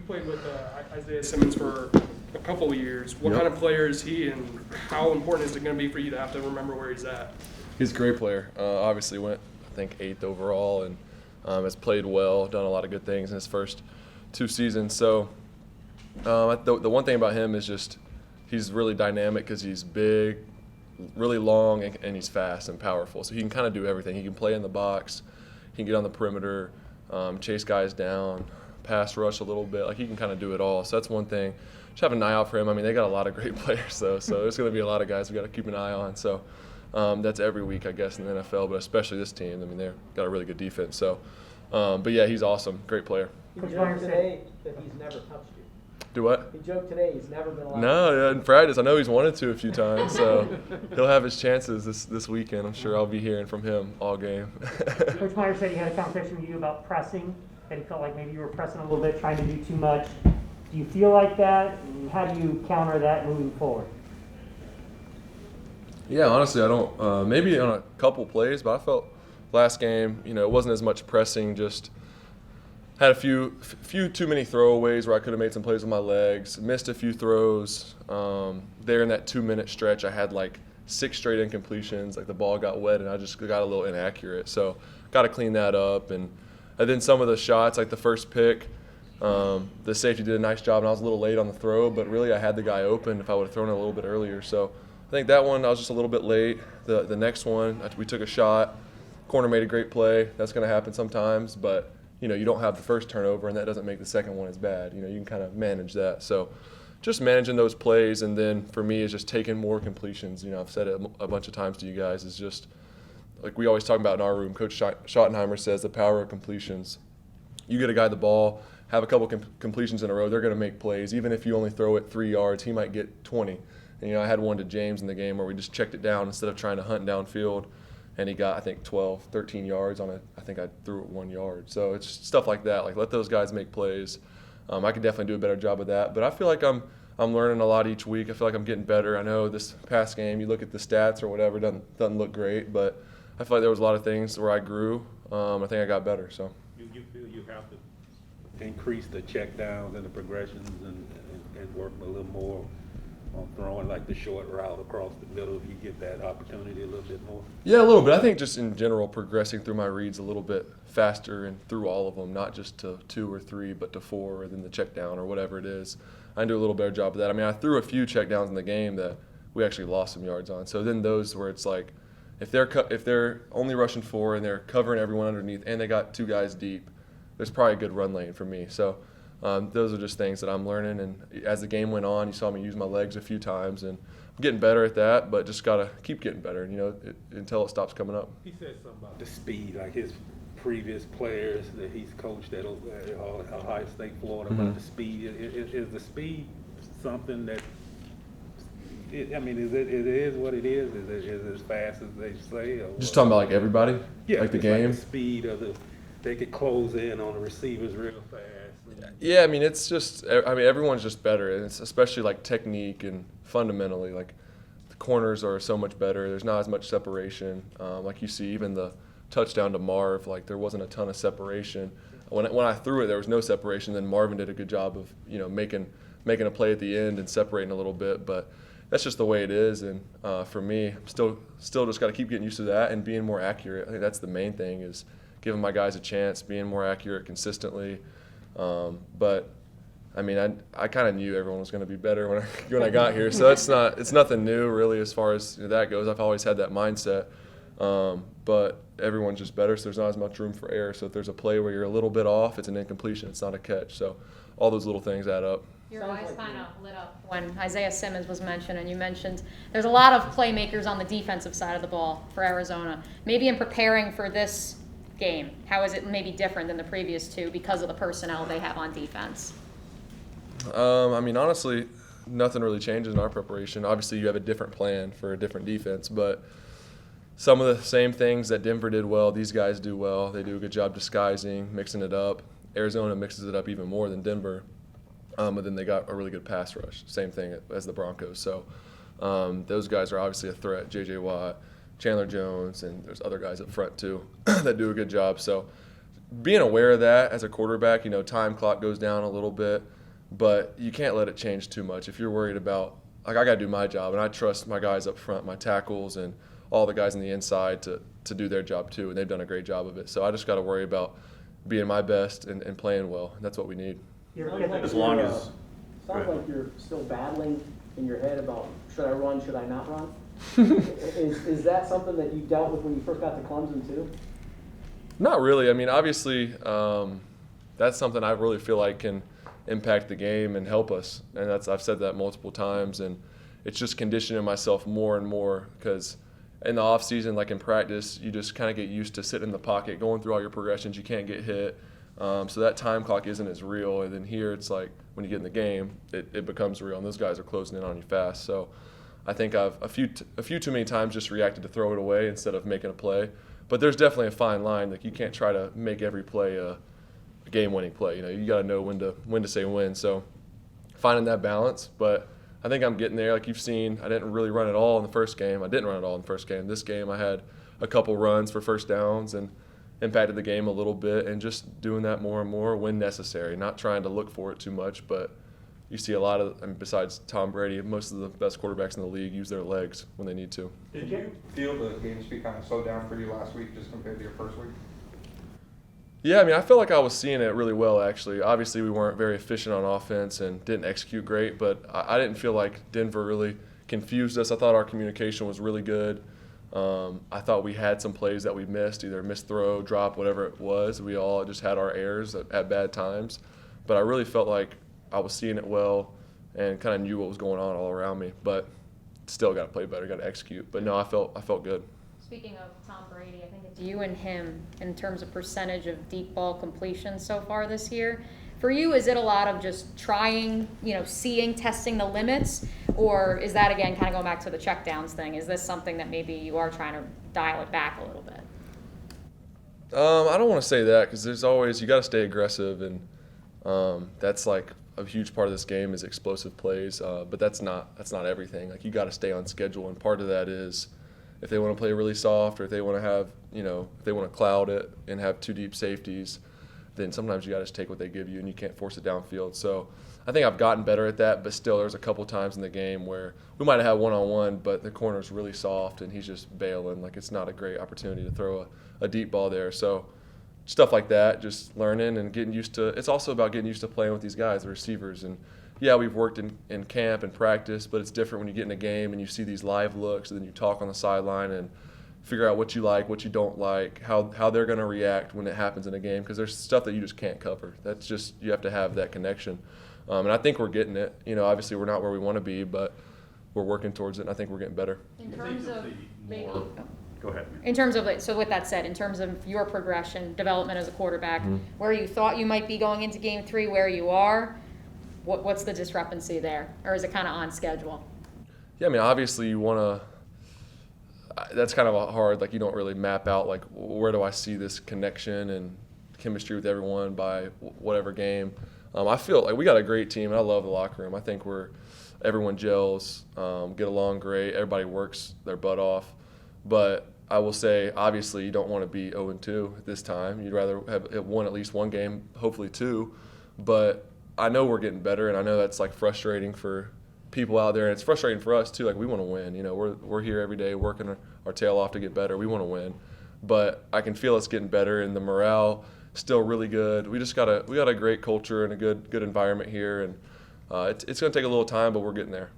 you played with Isaiah Simmons for a couple of years. What kind of player is he, and how important is it going to be for you to have to remember where he's at? He's a great player. Obviously went, I think, 8th overall, and has played well, done a lot of good things in his first 2 seasons. So the one thing about him is just he's really dynamic because he's big, really long, and he's fast and powerful. So he can kind of do everything. He can play in the box. He can get on the perimeter, chase guys down, pass rush a little bit. Like, he can kind of do it all. So that's one thing. Just have an eye out for him. I mean, they got a lot of great players, though. So there's going to be a lot of guys we got to keep an eye on. So that's every week, I guess, in the NFL, but especially this team. I mean, they've got a really good defense. So, but yeah, he's awesome. Great player. He joked today that he's never touched you. Do what? He joked today he's never been allowed. No, in practice. I know he's wanted to a few times, so he'll have his chances this weekend. I'm sure I'll be hearing from him all game. Coach Meyer said he had a conversation with you about pressing, that he felt like maybe you were pressing a little bit, trying to do too much. Do you feel like that? And how do you counter that moving forward? Yeah, honestly, I don't. Maybe on a couple plays, but I felt last game, it wasn't as much pressing. Just had a few too many throwaways where I could have made some plays with my legs. Missed a few throws. There in that 2-minute stretch, I had like 6 straight incompletions. Like, the ball got wet, and I just got a little inaccurate. So got to clean that up. And then some of the shots, like the first pick, the safety did a nice job, and I was a little late on the throw. But really, I had the guy open if I would have thrown it a little bit earlier. So I think that one I was just a little bit late. The next one, we took a shot. Corner made a great play. That's going to happen sometimes, but you don't have the first turnover, and that doesn't make the second one as bad. You can kind of manage that. So just managing those plays, and then for me is just taking more completions. I've said it a bunch of times to you guys, is just like we always talk about in our room. Coach Schottenheimer says the power of completions. You get a guy the ball, have a couple completions in a row, they're going to make plays. Even if you only throw it 3 yards, he might get 20. And, I had one to James in the game where we just checked it down instead of trying to hunt downfield. And he got, I think, 12, 13 yards on it. I think I threw it 1 yard. So it's stuff like that. Like, let those guys make plays. I could definitely do a better job of that. But I feel like I'm learning a lot each week. I feel like I'm getting better. I know this past game, you look at the stats or whatever, doesn't look great. But I feel like there was a lot of things where I grew. I think I got better. So you feel you have to increase the check downs and the progressions and work a little more on throwing like the short route across the middle if you get that opportunity a little bit more? Yeah, a little bit. I think just in general progressing through my reads a little bit faster and through all of them, not just to 2 or 3, but to 4 or then the check down or whatever it is. I can do a little better job of that. I mean, I threw a few check downs in the game that we actually lost some yards on. So then those where it's like if they're only rushing 4 and they're covering everyone underneath and they got 2 guys deep, there's probably a good run lane for me. So those are just things that I'm learning, and as the game went on, you saw me use my legs a few times, and I'm getting better at that, but just got to keep getting better, until it stops coming up. He said something about the speed, like his previous players that he's coached at Ohio State, Florida, about the speed. Is the speed something that, it is what it is? Is it as fast as they say? Or just talking about like everybody? Yeah. Like the game? Like the speed of they could close in on the receivers real fast. Yeah, it's just, everyone's just better, and it's especially like technique and fundamentally, like the corners are so much better. There's not as much separation. Like you see, even the touchdown to Marv, like there wasn't a ton of separation. When I threw it, there was no separation. Then Marvin did a good job of making a play at the end and separating a little bit, but that's just the way it is. And for me, I'm still just got to keep getting used to that and being more accurate. I think that's the main thing, is giving my guys a chance, being more accurate consistently. But I kind of knew everyone was going to be better when I got here, so it's nothing new really as far as that goes. I've always had that mindset, but everyone's just better, so there's not as much room for error. So if there's a play where you're a little bit off, it's an incompletion, it's not a catch. So all those little things add up. Your eyes kind of lit up when Isaiah Simmons was mentioned, and you mentioned there's a lot of playmakers on the defensive side of the ball for Arizona. Maybe in preparing for this game, how is it maybe different than the previous 2 because of the personnel they have on defense? Honestly, nothing really changes in our preparation. Obviously, you have a different plan for a different defense, but some of the same things that Denver did well, these guys do well. They do a good job disguising, mixing it up. Arizona mixes it up even more than Denver, but then they got a really good pass rush. Same thing as the Broncos. So those guys are obviously a threat. J.J. Watt, Chandler Jones, and there's other guys up front too that do a good job. So being aware of that as a quarterback, time clock goes down a little bit, but you can't let it change too much. If you're worried about, like, I got to do my job, and I trust my guys up front, my tackles, and all the guys on the inside to do their job too, and they've done a great job of it. So I just got to worry about being my best and playing well, and that's what we need. As long as sounds like you're still battling in your head about should I run, should I not run? is that something that you dealt with when you first got to Clemson too? Not really. I mean, obviously, that's something I really feel like can impact the game and help us, and I've said that multiple times, and it's just conditioning myself more and more because in the off season, like in practice, you just kind of get used to sitting in the pocket, going through all your progressions. You can't get hit. So that time clock isn't as real. And then here it's like when you get in the game, it becomes real, and those guys are closing in on you fast. So I think I've a few too many times just reacted to throw it away instead of making a play. But there's definitely a fine line. Like, you can't try to make every play a game-winning play. You got to know when to say when. So finding that balance, but I think I'm getting there. Like you've seen, I didn't really run at all in the first game. I didn't run at all in the first game. This game, I had a couple runs for first downs and impacted the game a little bit, and just doing that more and more when necessary, not trying to look for it too much. But you see a lot of, besides Tom Brady, most of the best quarterbacks in the league use their legs when they need to. Did you feel the game speed kind of slowed down for you last week just compared to your first week? Yeah, I felt like I was seeing it really well, actually. Obviously, we weren't very efficient on offense and didn't execute great, but I didn't feel like Denver really confused us. I thought our communication was really good. I thought we had some plays that we missed, either missed throw, drop, whatever it was. We all just had our errors at bad times. But I really felt like I was seeing it well and kind of knew what was going on all around me. But still got to play better, got to execute. But no, I felt good. Speaking of Tom Brady, I think it's you and him in terms of percentage of deep ball completion so far this year. For you, is it a lot of just trying, seeing, testing the limits, or is that, again, kind of going back to the checkdowns thing? Is this something that maybe you are trying to dial it back a little bit? I don't want to say that, because there's always, you got to stay aggressive, and that's like a huge part of this game is explosive plays, but that's not everything. Like, you got to stay on schedule, and part of that is if they want to play really soft, or if they want to have, if they want to cloud it and have two deep safeties, then sometimes you got to just take what they give you, and you can't force it downfield. So I think I've gotten better at that, but still there's a couple times in the game where we might have had one-on-one, but the corner's really soft, and he's just bailing. Like, it's not a great opportunity to throw a deep ball there. So stuff like that, just learning and getting used to – it's also about getting used to playing with these guys, the receivers. And, yeah, we've worked in camp and practice, but it's different when you get in a game and you see these live looks, and then you talk on the sideline and figure out what you like, what you don't like, how they're going to react when it happens in a game, because there's stuff that you just can't cover. That's just, you have to have that connection. And I think we're getting it. Obviously we're not where we want to be, but we're working towards it, and I think we're getting better. In terms of maybe, Go ahead. in terms of, so with that said, in terms of your progression, development as a quarterback, where you thought you might be going into game 3, where you are, what's the discrepancy there? Or is it kind of on schedule? Yeah, obviously you want to – that's kind of hard. Like, you don't really map out, like, where do I see this connection and chemistry with everyone by whatever game. I feel like we got a great team, and I love the locker room. I think everyone gels, get along great. Everybody works their butt off. But I will say, obviously, you don't want to be 0-2 at this time. You'd rather have won at least one game, hopefully 2. But I know we're getting better, and I know that's, like, frustrating for people out there, and it's frustrating for us too. Like, we want to win. We're here every day working our tail off to get better. We want to win, but I can feel it's getting better, and the morale still really good. We got a great culture and a good environment here, and it's going to take a little time, but we're getting there.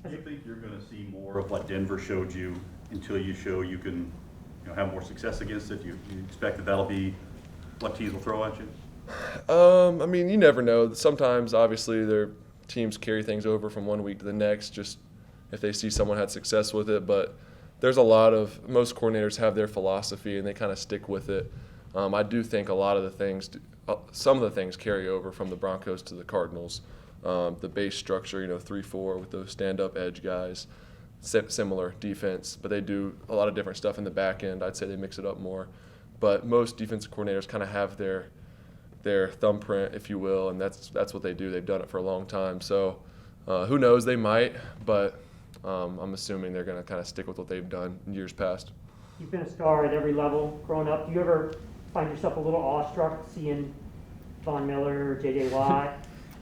Do you think you're going to see more of what Denver showed you until you show you can have more success against it? You expect that'll be what teams will throw at you? You never know. Sometimes, obviously, their teams carry things over from one week to the next, just if they see someone had success with it. But there's most coordinators have their philosophy, and they kind of stick with it. I do think a lot of the things, some of the things carry over from the Broncos to the Cardinals. The base structure, 3-4 with those stand-up edge guys, similar defense, but they do a lot of different stuff in the back end. I'd say they mix it up more. But most defensive coordinators kind of have their thumbprint, if you will, and that's what they do. They've done it for a long time. So who knows, they might, but I'm assuming they're going to kind of stick with what they've done in years past. You've been a star at every level growing up. Do you ever find yourself a little awestruck seeing Von Miller, J.J. Watt,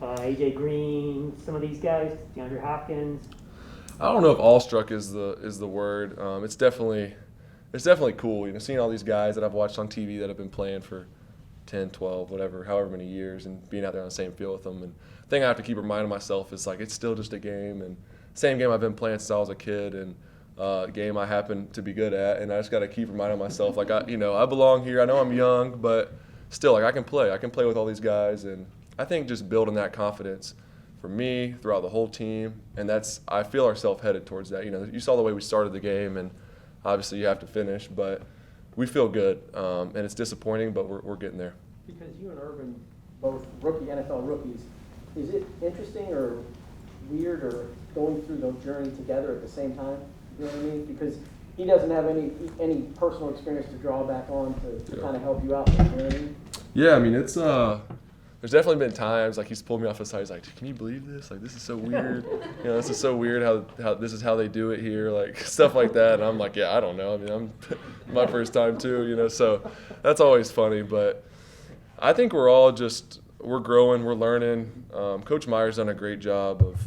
A.J. Green, some of these guys, DeAndre Hopkins? I don't know if awestruck is the word. It's definitely cool, you know, seeing all these guys that I've watched on TV that have been playing for 10, 12, whatever, however many years, and being out there on the same field with them. And the thing I have to keep reminding myself is, like, it's still just a game, and same game I've been playing since I was a kid, and a game I happen to be good at, and I just got to keep reminding myself, like, I belong here. I know I'm young, but still, like, I can play with all these guys, and I think just building that confidence for me throughout the whole team, and I feel ourselves headed towards that. You know, you saw the way we started the game, and obviously you have to finish, but we feel good, and it's disappointing, but we're getting there. Because you and Urban, both NFL rookies, is it interesting or weird or going through the journey together at the same time? You know what I mean? Because he doesn't have any personal experience to draw back on to kind of help you out. You know what I mean? Yeah, I mean, it's there's definitely been times, like, he's pulled me off the side. He's like, "Can you believe this? Like, this is so weird. You know, this is so weird how this is how they do it here, like stuff like that." And I'm like, "Yeah, I don't know. I mean, I'm my first time too, you know." So that's always funny. But I think we're growing, we're learning. Coach Meyer's done a great job of.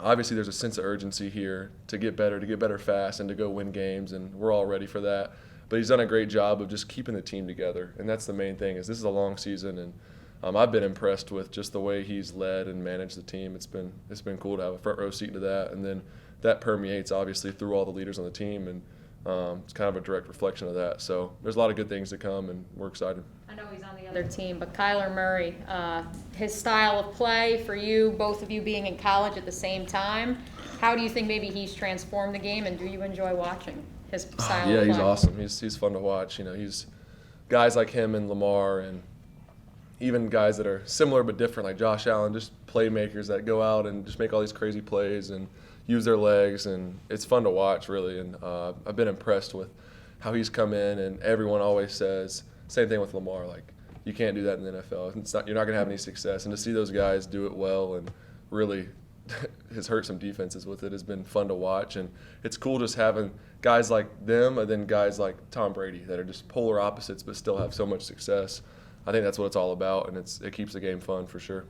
Obviously, there's a sense of urgency here to get better fast, and to go win games, and we're all ready for that. But he's done a great job of just keeping the team together, and that's the main thing. Is this is a long season, and I've been impressed with just the way he's led and managed the team. It's been cool to have a front row seat to that, and then that permeates obviously through all the leaders on the team, and it's kind of a direct reflection of that. So there's a lot of good things to come, and we're excited. I know he's on the other team, but Kyler Murray, his style of play for you, both of you being in college at the same time, how do you think maybe he's transformed the game, and do you enjoy watching his style of play? Yeah, he's awesome. He's fun to watch. You know, he's guys like him and Lamar, and even guys that are similar but different, like Josh Allen, just playmakers that go out and just make all these crazy plays and use their legs, and it's fun to watch, really. And I've been impressed with how he's come in, and everyone always says, same thing with Lamar, like, you can't do that in the NFL. You're not going to have any success. And to see those guys do it well and really has hurt some defenses with it has been fun to watch. And it's cool just having guys like them and then guys like Tom Brady that are just polar opposites but still have so much success. I think that's what it's all about, and it keeps the game fun for sure.